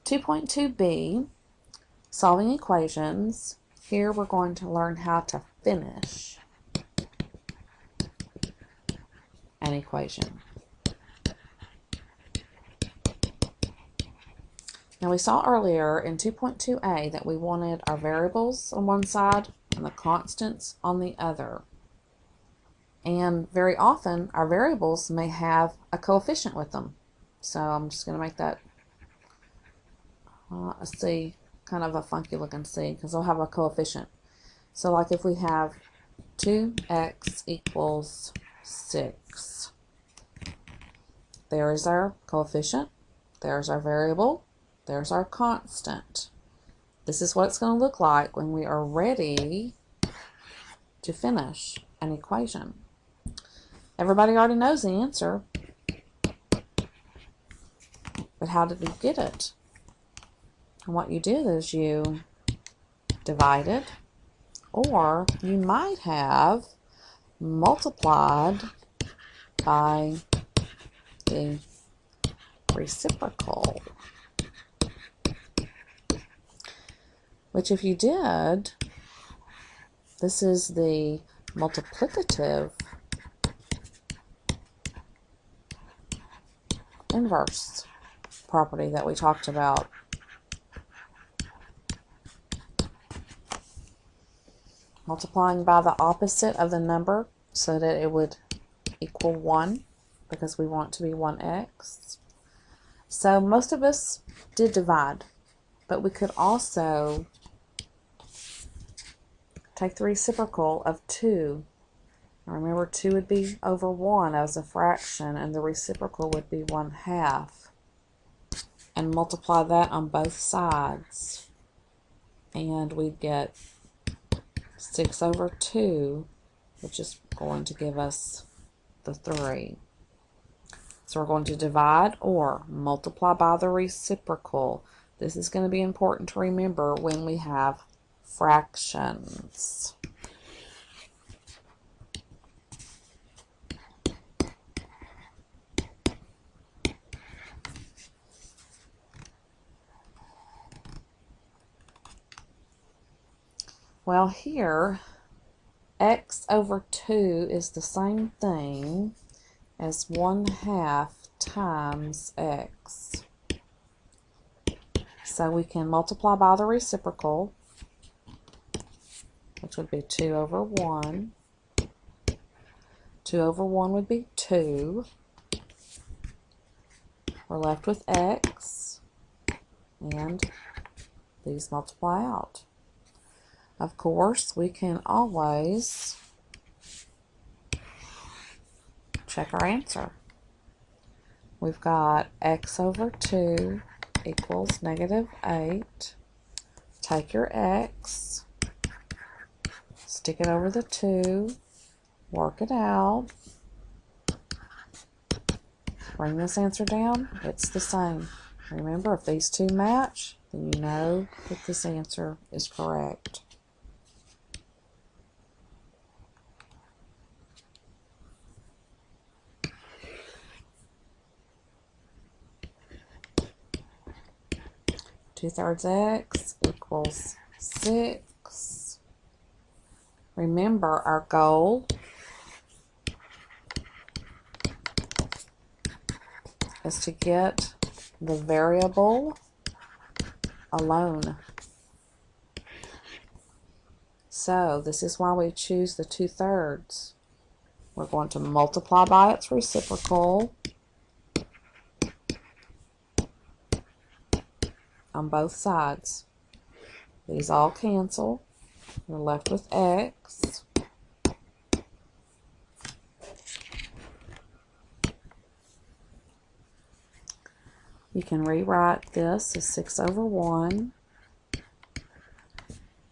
2.2b, solving equations. Here we're going to learn how to finish an equation. Now we saw earlier in 2.2a that we wanted our variables on one side and the constants on the other. And very often our variables may have a coefficient with them. So I'm just going to make that a C, kind of a funky looking C, because they'll have a coefficient. So like if we have 2x equals 6, there is our coefficient, there's our variable, there's our constant. This is what it's going to look like when we are ready to finish an equation. Everybody already knows the answer, but how did we get it? And what you did is you divide it, or you might have multiplied by the reciprocal, which if you did, this is the multiplicative inverse property that we talked about. Multiplying by the opposite of the number so that it would equal 1, because we want it to be 1x. So most of us did divide, but we could also take the reciprocal of 2. Remember, 2 would be over 1 as a fraction, and the reciprocal would be 1/2. And multiply that on both sides, and we'd get 6 over 2, which is going to give us the 3. So we're going to divide or multiply by the reciprocal. This is going to be important to remember when we have fractions. Well, here, x over 2 is the same thing as 1/2 times x. So we can multiply by the reciprocal, which would be 2 over 1. 2 over 1 would be 2. We're left with x, and these multiply out. Of course, we can always check our answer. We've got x over 2 equals -8. Take your x, stick it over the 2, work it out. Bring this answer down, it's the same. Remember, if these two match, then you know that this answer is correct. Two-thirds x equals 6. Remember, our goal is to get the variable alone. So this is why we choose the 2/3. We're going to multiply by its reciprocal on both sides. These all cancel. We're left with x. You can rewrite this as 6 over 1.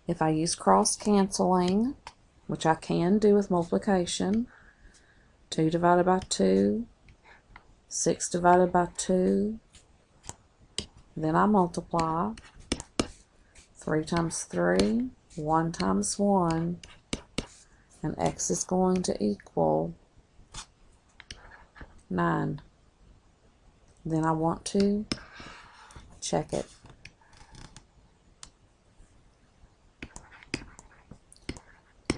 If I use cross canceling, which I can do with multiplication, 2 divided by 2, 6 divided by 2, then I multiply. 3 times 3, 1 times 1, and x is going to equal 9. Then I want to check it.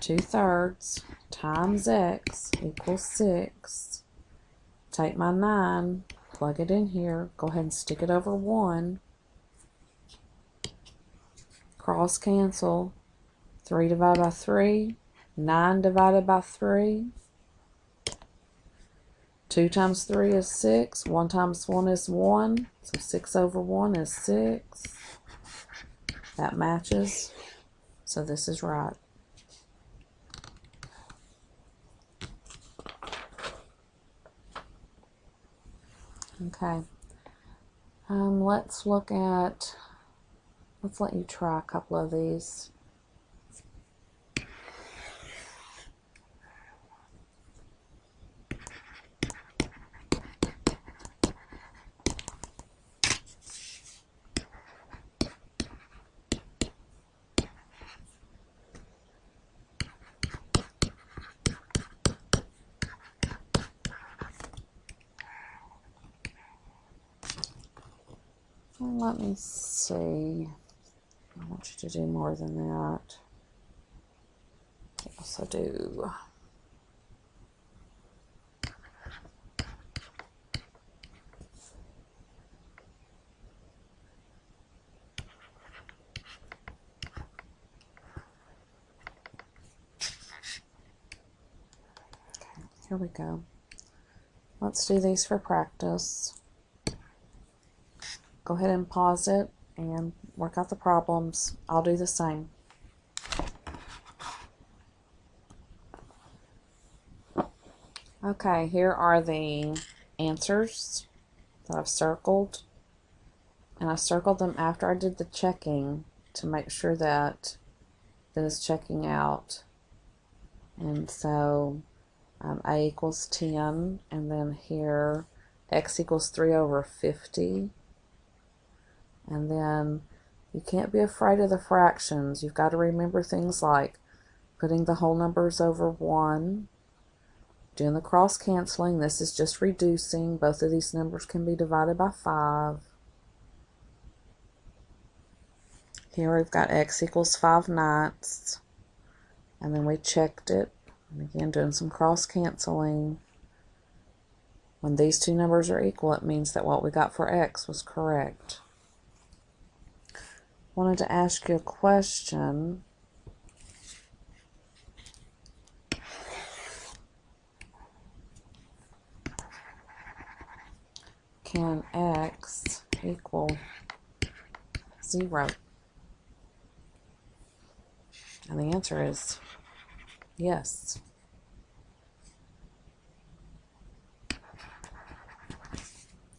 2/3 times x equals 6. Take my 9, plug it in here, go ahead and stick it over 1. Cross cancel. 3 divided by 3, 9 divided by 3. 2 times 3 is 6, 1 times 1 is 1, so 6 over 1 is 6. That matches, so this is right. Okay, let's let you try a couple of these. Let me see. I want you to do more than that. Yes, I do. Okay, here we go. Let's do these for practice. Go ahead and pause it and work out the problems. I'll do the same. Okay, here are the answers that I've circled. And I circled them after I did the checking to make sure that it's checking out. And so a equals 10, and then here x equals 3 over 50. And then you can't be afraid of the fractions. You've got to remember things like putting the whole numbers over 1, doing the cross canceling. This is just reducing. Both of these numbers can be divided by 5. Here we've got x equals 5/9, and then we checked it. And again, doing some cross canceling. When these two numbers are equal, it means that what we got for x was correct. Wanted to ask you a question. Can x equal 0? And the answer is yes.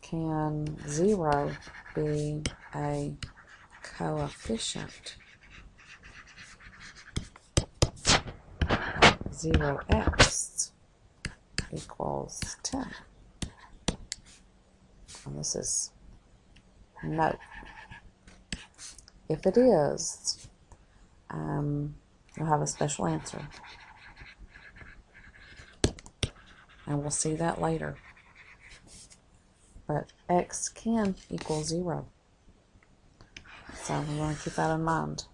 Can 0 be a coefficient? 0x equals 10. And this is no. If it is, you'll have a special answer. And we'll see that later. But x can equal 0. So we want to keep that in mind.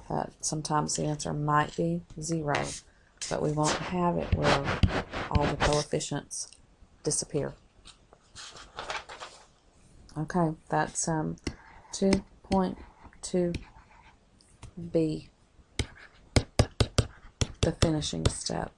That sometimes the answer might be 0, but we won't have it where all the coefficients disappear. Okay, that's 2.2b, the finishing step.